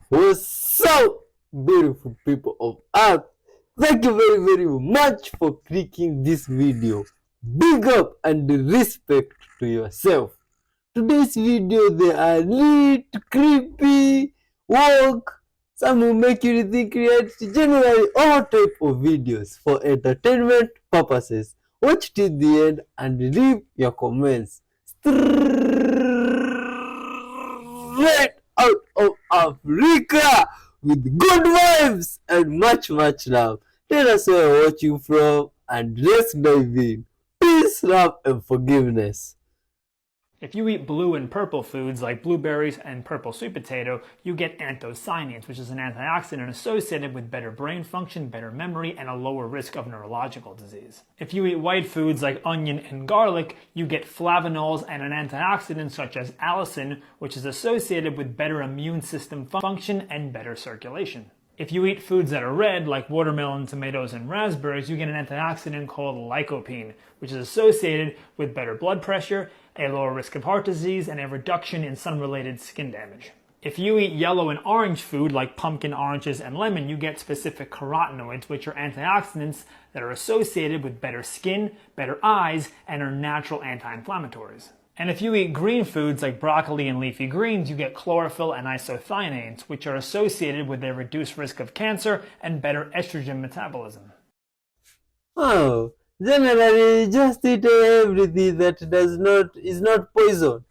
What's up, beautiful people of Earth? Thank you very much for clicking this video. Big up and respect to yourself. Today's video, they are lit, creepy, woke. Some will make you rethink reality. Generally, all type of videos for entertainment purposes. Watch till the end and leave your comments. Straight out of Africa with good vibes and much love. Tell us where you're watching from and let's dive in. Peace, love, and forgiveness. If you eat blue and purple foods like blueberries and purple sweet potato, you get anthocyanins, which is an antioxidant associated with better brain function, better memory, and a lower risk of neurological disease. If you eat white foods like onion and garlic, you get flavonols and an antioxidant such as allicin, which is associated with better immune system function and better circulation. If you eat foods that are red, like watermelon, tomatoes, and raspberries, you get an antioxidant called lycopene, which is associated with better blood pressure, a lower risk of heart disease, and a reduction in sun-related skin damage. If you eat yellow and orange food, like pumpkin, oranges, and lemon, you get specific carotenoids, which are antioxidants that are associated with better skin, better eyes, and are natural anti-inflammatories. And if you eat green foods like broccoli and leafy greens, you get chlorophyll and isothionates, which are associated with a reduced risk of cancer and better estrogen metabolism. Oh, generally just eat everything that is not poison.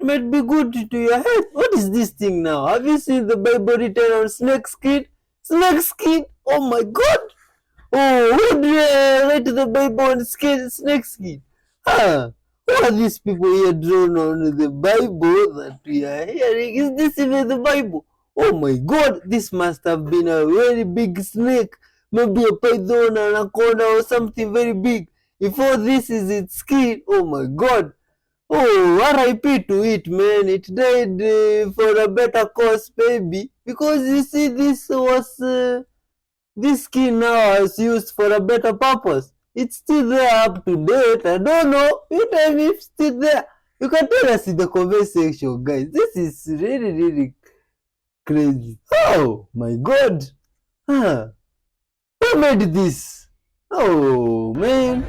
It might be good to your health. What is this thing now? Have you seen the Bible written on snake skin? Snake skin? Oh my God! Oh, who did write the Bible on snake skin? Huh? Who are these people here drawn on the Bible that we are hearing? Is this even the Bible? Oh my God, this must have been a very big snake. Maybe a python, anaconda, or something very big. If all this is its skin, oh my God. Oh, RIP to it, man. It died for a better cause, maybe. Because you see, this skin now is used for a better purpose. It's still there up to date. I don't know. You tell me if it's still there. You can tell us in the comment section, guys. This is really crazy. Oh my God. Huh. Who made this? Oh man.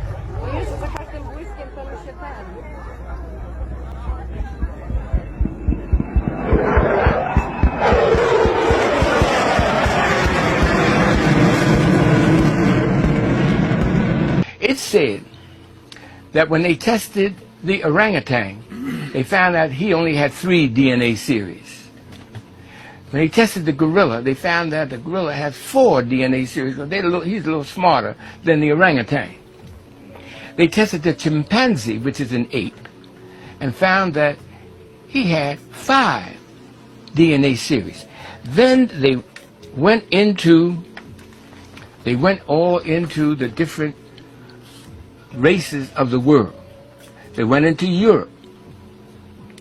It's said that when they tested the orangutan, they found out he only had 3 DNA series. When they tested the gorilla, they found that the gorilla has 4 DNA series. He's a little smarter than the orangutan. They tested the chimpanzee, which is an ape, and found that he had 5 DNA series. Then they went all into the different races of the world. They went into Europe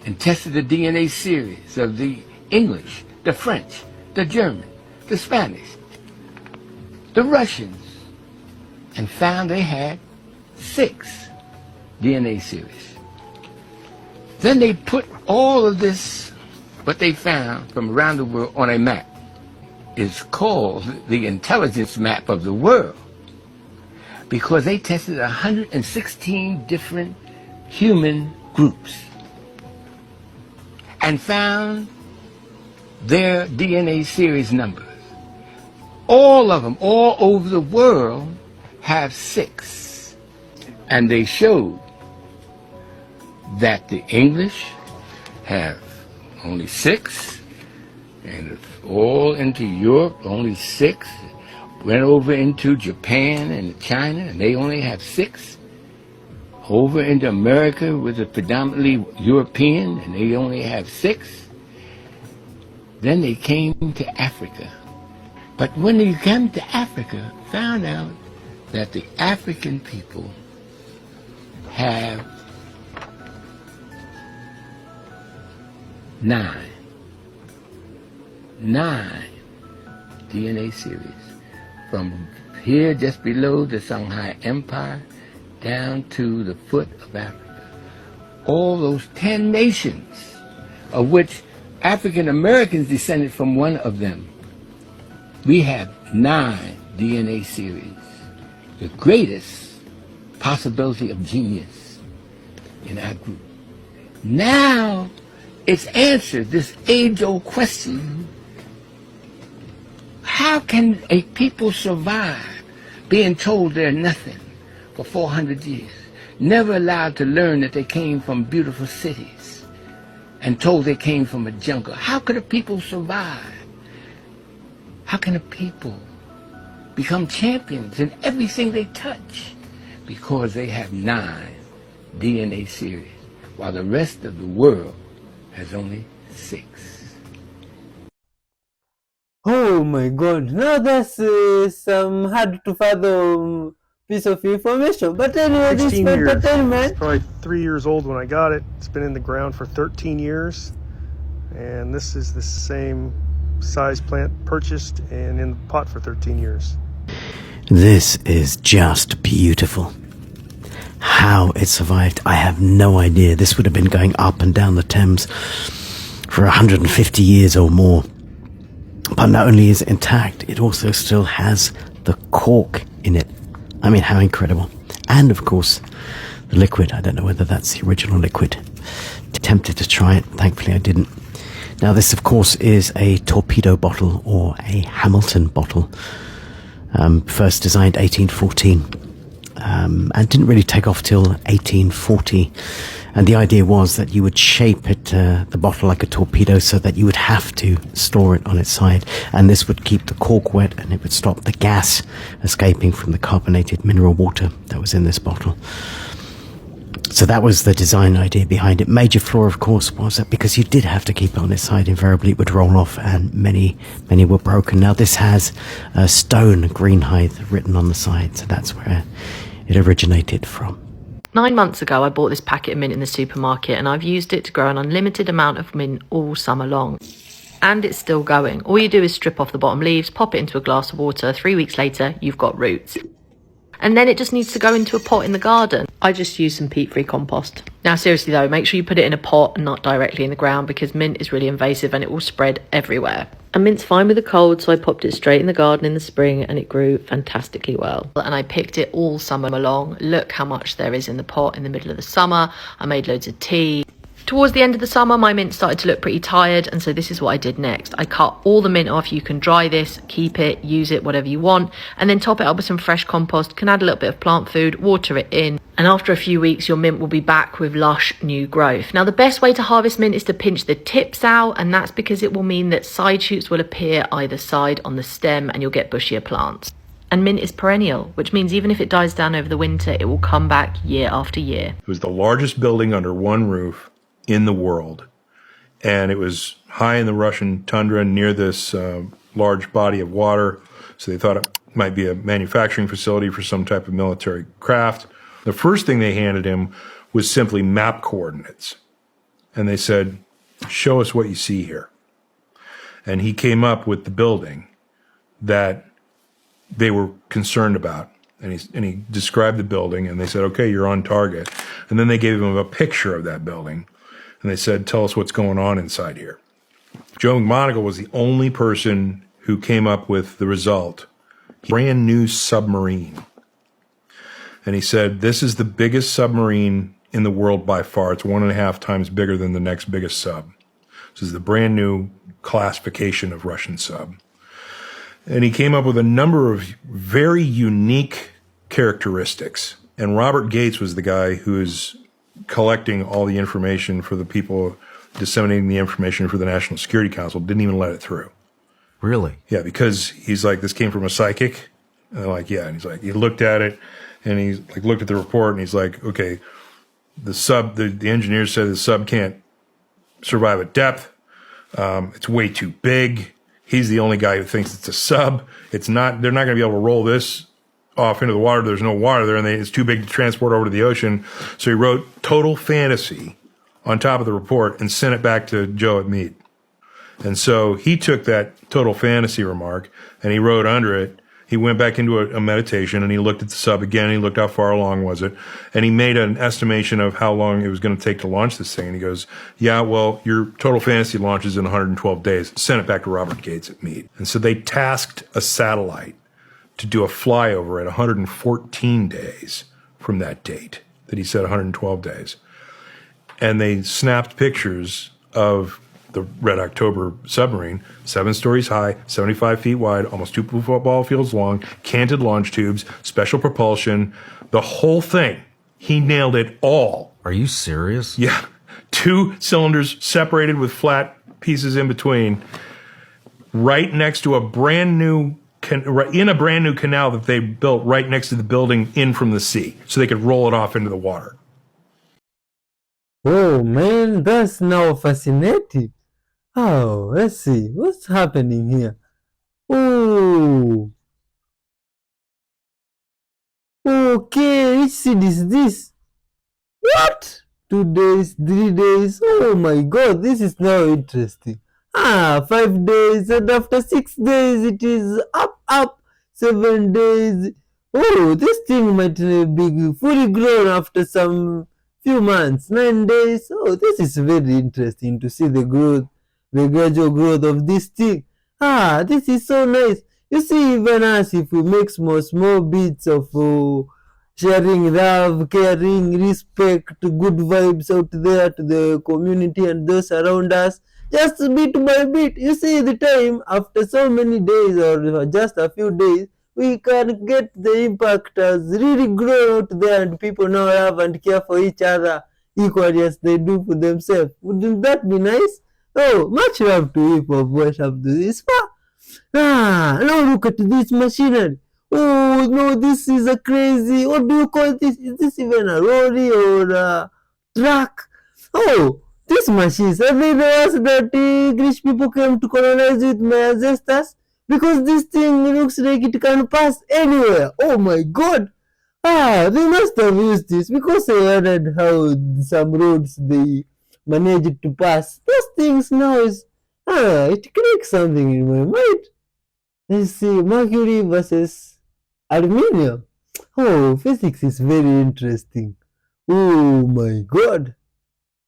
and tested the DNA series of the English, the French, the German, the Spanish, the Russians, and found they had 6 DNA series. Then they put all of this, what they found from around the world, on a map. It's called the intelligence map of the world, because they tested 116 different human groups and found their DNA series numbers. All of them, all over the world, have 6. And they showed that the English have only 6, and all into Europe, only 6. Went over into Japan and China, and they only have 6. Over into America, which is predominantly European, and they only have 6. Then they came to Africa. But when they came to Africa, found out that the African people have 9 DNA series. From here, just below the Shanghai Empire, down to the foot of Africa. All those 10 nations, of which African Americans descended from one of them. We have 9 DNA series, the greatest possibility of genius in our group. Now it's answered this age-old question. How can a people survive being told they're nothing for 400 years, never allowed to learn that they came from beautiful cities and told they came from a jungle? How could a people survive? How can a people become champions in everything they touch? Because they have 9 DNA series, while the rest of the world has only 6. Oh my God! Now that's some hard to fathom piece of information. But anyway, this 16 years. entertainment. It's probably 3 years old when I got it. It's been in the ground for 13 years. And this is the same size plant purchased and in the pot for 13 years. This is just beautiful. How it survived, I have no idea. This would have been going up and down the Thames for 150 years or more. But not only is it intact, it also still has the cork in it. I mean, how incredible. And of course, the liquid. I don't know whether that's the original liquid. Tempted to try it. Thankfully, I didn't. Now, this, of course, is a torpedo bottle or a Hamilton bottle. First designed 1814. And didn't really take off till 1840. And the idea was that you would shape it, the bottle like a torpedo, so that you would have to store it on its side. And this would keep the cork wet, and it would stop the gas escaping from the carbonated mineral water that was in this bottle. So that was the design idea behind it. Major flaw, of course, was that because you did have to keep it on its side, invariably it would roll off, and many were broken. Now this has stone greenhithe written on the side, so that's where it originated from. 9 months ago, I bought this packet of mint in the supermarket, and I've used it to grow an unlimited amount of mint all summer long. And it's still going. All you do is strip off the bottom leaves, pop it into a glass of water. 3 weeks later, you've got roots. And then it just needs to go into a pot in the garden. I just use some peat-free compost. Now, seriously though, make sure you put it in a pot and not directly in the ground, because mint is really invasive and it will spread everywhere. And mint's fine with the cold, so I popped it straight in the garden in the spring and it grew fantastically well. And I picked it all summer long. Look how much there is in the pot in the middle of the summer. I made loads of tea. Towards the end of the summer, my mint started to look pretty tired, and so this is what I did next. I cut all the mint off. You can dry this, keep it, use it, whatever you want, and then top it up with some fresh compost. Can add a little bit of plant food, water it in, and after a few weeks, your mint will be back with lush new growth. Now, the best way to harvest mint is to pinch the tips out, and that's because it will mean that side shoots will appear either side on the stem, and you'll get bushier plants. And mint is perennial, which means even if it dies down over the winter, it will come back year after year. It was the largest building under one roof in the world. And it was high in the Russian tundra near this large body of water. So they thought it might be a manufacturing facility for some type of military craft. The first thing they handed him was simply map coordinates. And they said, show us what you see here. And he came up with the building that they were concerned about. And he described the building, and they said, okay, you're on target. And then they gave him a picture of that building. And they said, tell us what's going on inside here. Joe McMoneagle was the only person who came up with the result. Brand new submarine. And he said, this is the biggest submarine in the world by far. It's 1.5 times bigger than the next biggest sub. This is the brand new classification of Russian sub. And he came up with a number of very unique characteristics. And Robert Gates was the guy who is collecting all the information for the people disseminating the information for the National Security Council. Didn't even let it through. Really? Yeah, because he's like, this came from a psychic. And they're like, yeah. And he's like, he looked at it and he's like, looked at the report and he's like, okay, the engineers said the sub can't survive at depth. It's way too big. He's the only guy who thinks it's a sub. It's not, they're not going to be able to roll this off into the water. There's no water there, and it's too big to transport over to the ocean. So he wrote total fantasy on top of the report and sent it back to Joe at Meade. And so he took that total fantasy remark and he wrote under it, He went back into a meditation and he looked at the sub again. He looked how far along was it. And he made an estimation of how long it was going to take to launch this thing. And he goes, yeah, well, your total fantasy launches in 112 days. Send it back to Robert Gates at Meade. And so they tasked a satellite to do a flyover at 114 days from that date that he said 112 days. And they snapped pictures of the Red October submarine, 7 stories high, 75 feet wide, almost 2 football fields long, canted launch tubes, special propulsion, the whole thing. He nailed it all. Are you serious? Yeah. 2 cylinders separated with flat pieces in between, right next to a brand new canal that they built right next to the building in from the sea, so they could roll it off into the water. Oh man, that's now fascinating. Oh, let's see. What's happening here? Oh. Okay, which seed is this? What? 2 days, 3 days. Oh my god, this is now interesting. 5 days, and after 6 days it is up. 7 days. Oh, this thing might be fully grown after some few months. 9 days. Oh, this is very interesting to see the growth, the gradual growth of this thing. This is so nice. You see, even us, if we make small bits of sharing love, caring, respect, good vibes out there to the community and those around us, just bit by bit, you see the time, after so many days or just a few days, we can get the impact has really grown out there and people now love and care for each other equally as they do for themselves. Wouldn't that be nice? Oh, much love to you for what up to this far. Now look at this machinery. Oh no, this is a crazy, what do you call this? Is this even a lorry or a truck? Oh, these machines, are they the ones that English people came to colonize with my ancestors? Because this thing looks like it can pass anywhere. Oh my god. They must have used this because I read how some roads they managed to pass. Those things now is, it clicks something in my mind. Let's see, mercury versus aluminium. Oh, physics is very interesting. Oh my god.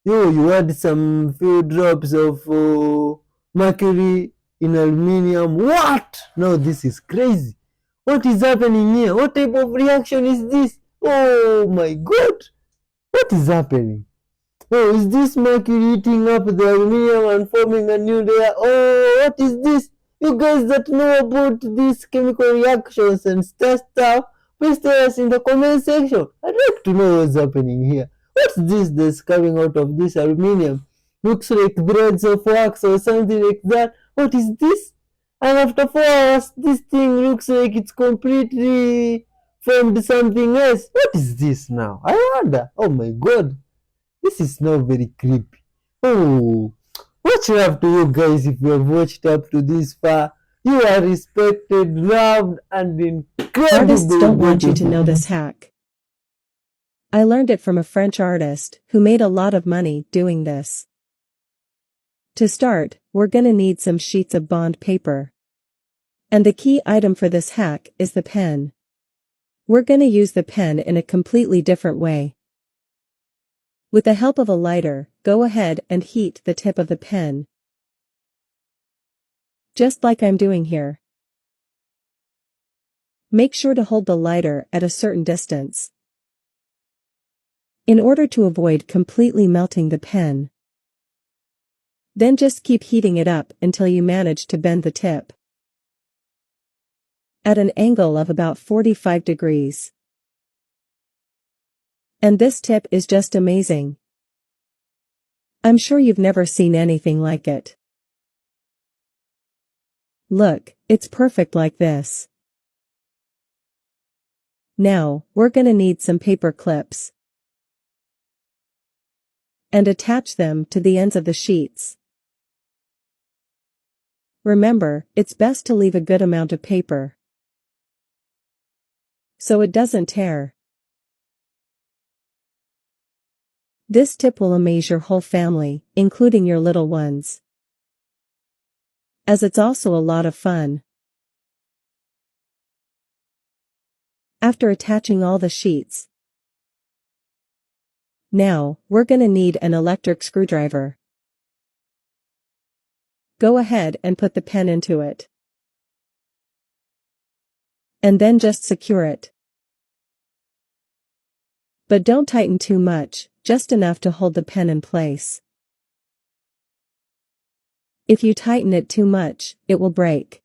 You add some few drops of mercury in aluminium. What? No, this is crazy. What is happening here? What type of reaction is this? Oh my god. What is happening? Oh, is this mercury eating up the aluminium and forming a new layer? Oh, what is this? You guys that know about these chemical reactions and stuff, please tell us in the comment section. I'd like to know what's happening here. What's this that's coming out of this aluminium? Looks like threads of wax or something like that. What is this? And after 4 hours, this thing looks like it's completely formed something else. What is this now? I wonder. Oh my god. This is now very creepy. Oh, much love to you guys if you have watched up to this far. You are respected, loved, and incredible. Artists don't want you to know this hack. I learned it from a French artist who made a lot of money doing this. To start, we're gonna need some sheets of bond paper. And the key item for this hack is the pen. We're gonna use the pen in a completely different way. With the help of a lighter, go ahead and heat the tip of the pen. Just like I'm doing here. Make sure to hold the lighter at a certain distance, in order to avoid completely melting the pen. Then just keep heating it up until you manage to bend the tip at an angle of about 45 degrees. And this tip is just amazing. I'm sure you've never seen anything like it. Look, it's perfect like this. Now, we're gonna need some paper clips and attach them to the ends of the sheets. Remember, it's best to leave a good amount of paper so it doesn't tear. This tip will amaze your whole family, including your little ones, as it's also a lot of fun. After attaching all the sheets, now we're gonna need an electric screwdriver. Go ahead and put the pen into it. And then just secure it. But don't tighten too much, just enough to hold the pen in place. If you tighten it too much, it will break.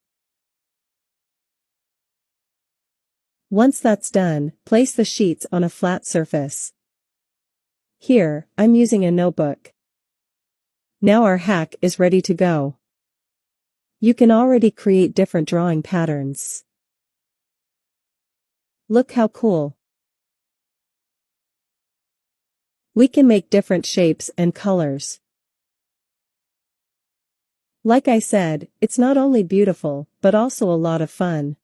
Once that's done, place the sheets on a flat surface. Here, I'm using a notebook. Now our hack is ready to go. You can already create different drawing patterns. Look how cool. We can make different shapes and colors. Like I said, it's not only beautiful, but also a lot of fun.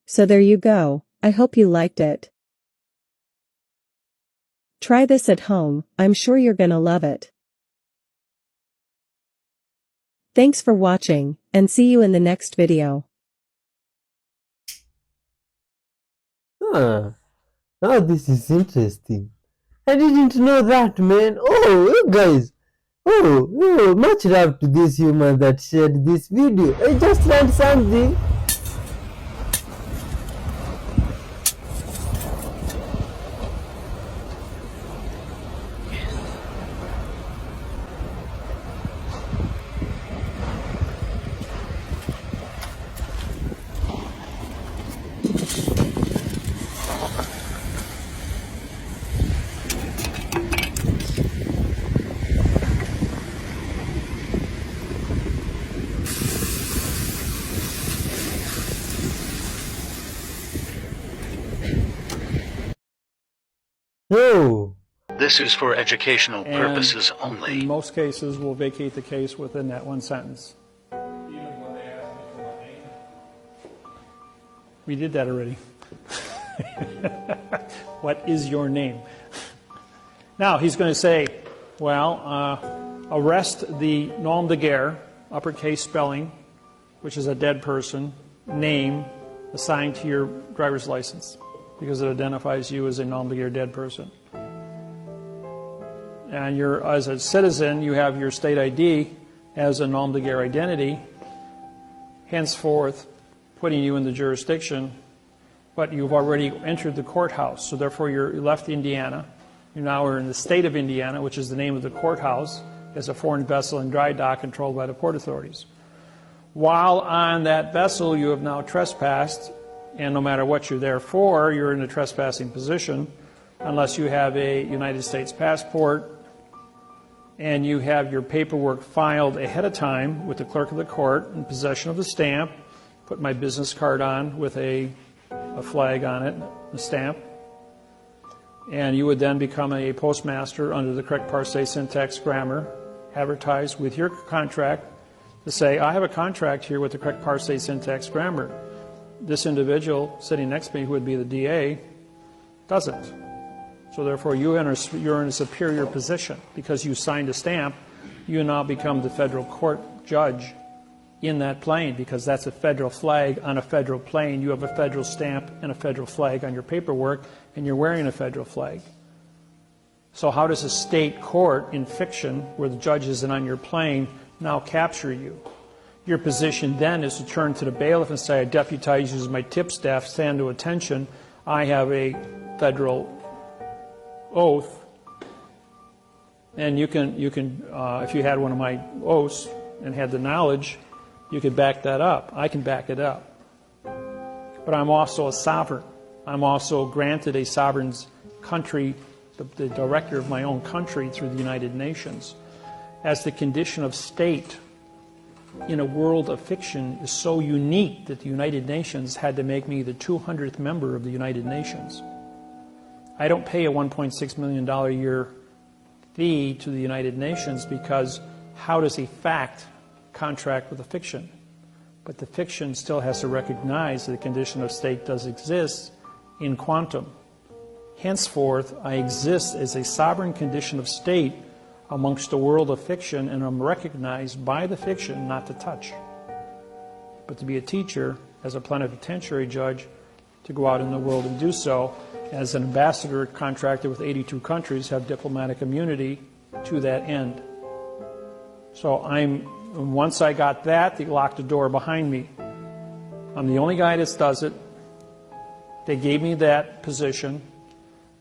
So there you go, I hope you liked it. Try this at home, I'm sure you're gonna love it. Thanks for watching, and see you in the next video. Ah, now this is interesting. I didn't know that, man. Oh, you guys. Oh, much love to this human that shared this video. I just learned something. Oh. This is for educational purposes In only. most cases, we'll vacate the case within that one sentence. We did that already. What is your name? Now, he's going to say, well, arrest the nom de guerre, uppercase spelling, which is a dead person, name assigned to your driver's license, because it identifies you as a nom de guerre dead person. And you're, as a citizen, you have your state ID as a nom de guerre identity, henceforth putting you in the jurisdiction, but you've already entered the courthouse, so therefore you left Indiana. You now are in the state of Indiana, which is the name of the courthouse, as a foreign vessel in dry dock controlled by the port authorities. While on that vessel, you have now trespassed, and no matter what you're there for, you're in a trespassing position, unless you have a United States passport and you have your paperwork filed ahead of time with the clerk of the court in possession of the stamp, put my business card on with a flag on it, a stamp, and you would then become a postmaster under the correct parsing, syntax, grammar, advertise with your contract to say, I have a contract here with the correct parsing, syntax, grammar. This individual sitting next to me, who would be the DA, doesn't. So therefore, you're in a superior position. Because you signed a stamp, you now become the federal court judge in that plane, because that's a federal flag on a federal plane. You have a federal stamp and a federal flag on your paperwork, and you're wearing a federal flag. So how does a state court in fiction, where the judge isn't on your plane, now capture you? Your position then is to turn to the bailiff and say, I deputize you as my tip staff, stand to attention. I have a federal oath, and you can if you had one of my oaths and had the knowledge, you could back that up. I can back it up. But I'm also a sovereign. I'm also granted a sovereign's country, the director of my own country through the United Nations. As the condition of state in a world of fiction is so unique that the United Nations had to make me the 200th member of the United Nations. I don't pay a $1.6 million a year fee to the United Nations, because how does a fact contract with a fiction? But the fiction still has to recognize that the condition of state does exist in quantum. Henceforth, I exist as a sovereign condition of state amongst a world of fiction, and I'm recognized by the fiction not to touch. but to be a teacher as a plenipotentiary judge, to go out in the world and do so. As an ambassador contracted with 82 countries, have diplomatic immunity to that end. So once I got that, they locked the door behind me. I'm the only guy that does it. They gave me that position,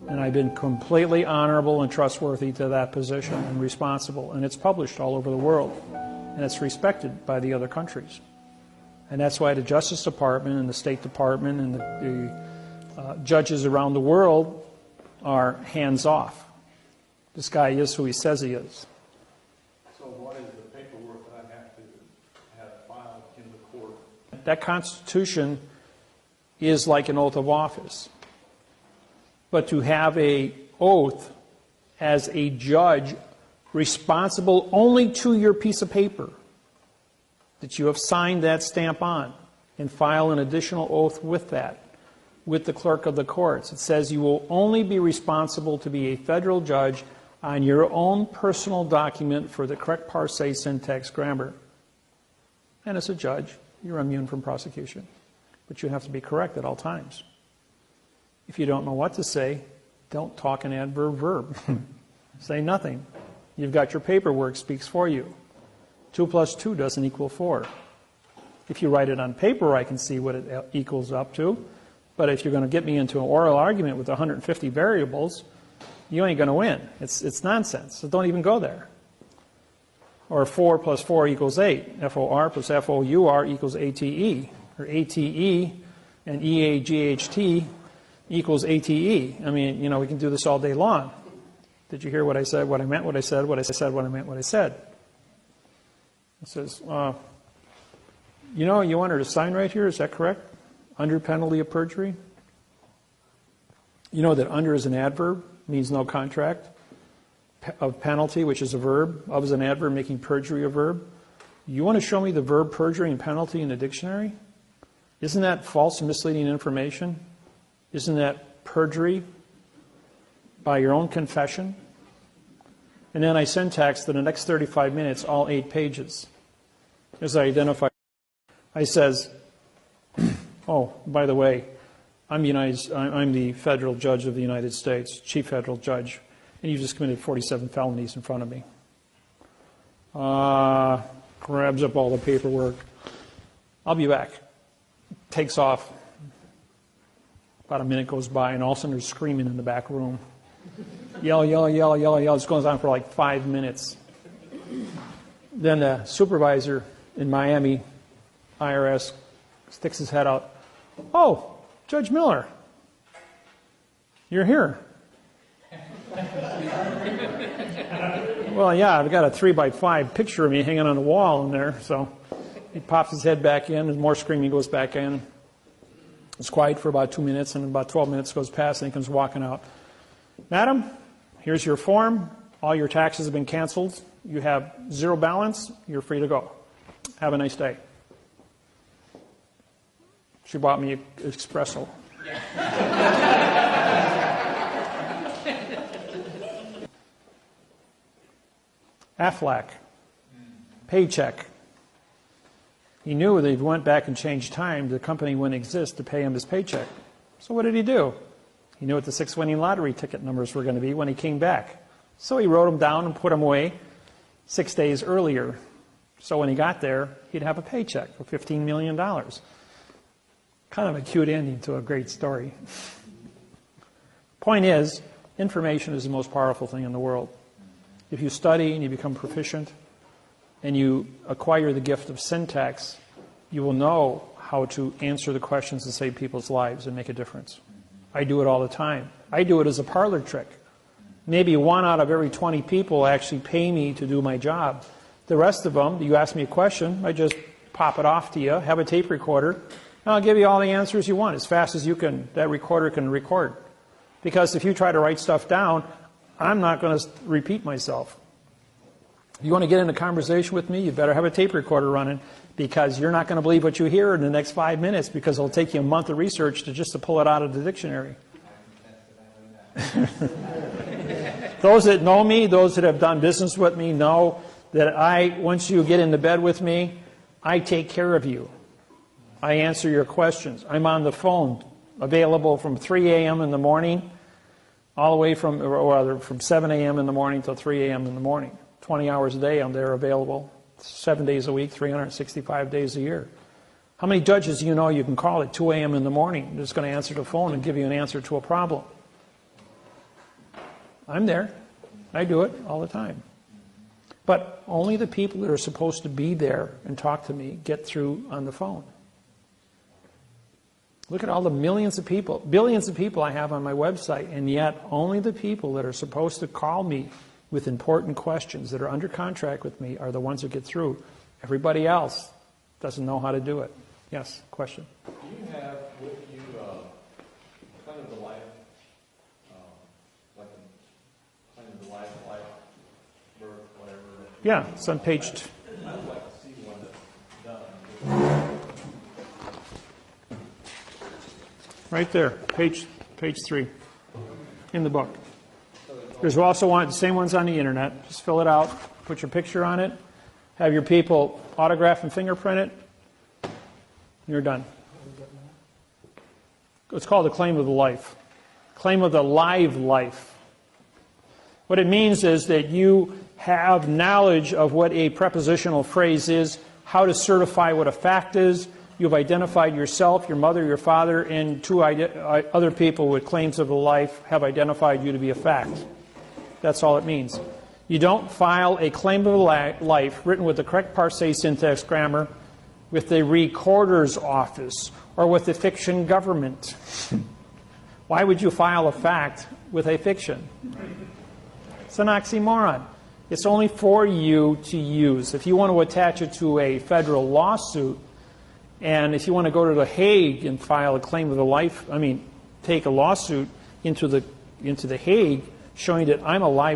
and I've been completely honorable and trustworthy to that position and responsible. And it's published all over the world, and it's respected by the other countries. And that's why the Justice Department and the State Department and the judges around the world are hands off. This guy is who he says he is. So what is the paperwork that I have to have filed in the court? That Constitution is like an oath of office. But to have an oath as a judge responsible only to your piece of paper that you have signed that stamp on, and file an additional oath with that, with the clerk of the courts. It says you will only be responsible to be a federal judge on your own personal document for the correct parsing, syntax, grammar. And as a judge, you're immune from prosecution. But you have to be correct at all times. If you don't know what to say, don't talk an adverb verb. Say nothing. You've got your paperwork, speaks for you. 2 plus 2 doesn't equal 4. If you write it on paper, I can see what it equals up to. But if you're going to get me into an oral argument with 150 variables, you ain't going to win. It's nonsense. So don't even go there. Or 4 plus 4 equals 8. FOR plus FOUR equals ATE. Or ATE and EAGHT equals ATE. I mean, we can do this all day long. Did you hear what I said, what I meant, what I said, what I said, what I meant, what I said? It says, you want her to sign right here, is that correct? Under penalty of perjury? You know that under is an adverb, means no contract. Of penalty, which is a verb. Of is an adverb, making perjury a verb. You want to show me the verb perjury and penalty in the dictionary? Isn't that false and misleading information? Isn't that perjury by your own confession? And then I syntax for the next 35 minutes, all 8 pages. As I identify, I says, oh, by the way, I'm the federal judge of the United States, chief federal judge, and you just committed 47 felonies in front of me. Grabs up all the paperwork. I'll be back. Takes off. About a minute goes by, and all of a sudden there's screaming in the back room. Yell, yell, yell, yell, yell. This goes on for like 5 minutes. Then the supervisor in Miami, IRS, sticks his head out. Oh, Judge Miller, you're here. Well, yeah, I've got a 3x5 picture of me hanging on the wall in there. So he pops his head back in, and more screaming goes back in. It's quiet for about 2 minutes, and about 12 minutes goes past, and he comes walking out. Madam, here's your form. All your taxes have been canceled. You have 0 balance. You're free to go. Have a nice day. She bought me an espresso. Aflac, paycheck. He knew that if he went back and changed time, the company wouldn't exist to pay him his paycheck. So what did he do? He knew what the 6 winning lottery ticket numbers were going to be when he came back. So he wrote them down and put them away 6 days earlier. So when he got there, he'd have a paycheck for $15 million. Kind of a cute ending to a great story. Point is, information is the most powerful thing in the world. If you study and you become proficient and you acquire the gift of syntax, you will know how to answer the questions and save people's lives and make a difference. I do it all the time. I do it as a parlor trick. Maybe 1 out of every 20 people actually pay me to do my job. The rest of them, you ask me a question, I just pop it off to you, have a tape recorder, and I'll give you all the answers you want as fast as you can. That recorder can record. Because if you try to write stuff down, I'm not going to repeat myself. If you want to get in a conversation with me, you better have a tape recorder running, because you're not going to believe what you hear in the next 5 minutes, because it'll take you a month of research to pull it out of the dictionary. Those that know me, those that have done business with me, know that once you get into bed with me, I take care of you. I answer your questions. I'm on the phone, available from 3 a.m. in the morning, all the way from, or rather, from 7 a.m. in the morning till 3 a.m. in the morning. 20 hours a day I'm there available, 7 days a week, 365 days a year. How many judges do you know you can call at 2 a.m. in the morning that's going to answer the phone and give you an answer to a problem? I'm there. I do it all the time. But only the people that are supposed to be there and talk to me get through on the phone. Look at all the millions of people, billions of people I have on my website, and yet only the people that are supposed to call me with important questions that are under contract with me are the ones who get through. Everybody else doesn't know how to do it. Yes, question? Do you have with you kind of the life, like kind of the life, birth, whatever? Yeah, it's on page... I'd like to see one that's done. Right there, page 3 in the book. There's also the same ones on the internet. Just fill it out, put your picture on it, have your people autograph and fingerprint it, and you're done. It's called the claim of the life. Claim of the live life. What it means is that you have knowledge of what a prepositional phrase is, how to certify what a fact is. You've identified yourself, your mother, your father, and 2 other people with claims of the life have identified you to be a fact. That's all it means. You don't file a claim of life written with the correct parsé, syntax, grammar with the recorder's office or with the fiction government. Why would you file a fact with a fiction? It's an oxymoron. It's only for you to use. If you want to attach it to a federal lawsuit, and if you want to go to The Hague and file a claim of the life, take a lawsuit into the Hague showing that I'm a live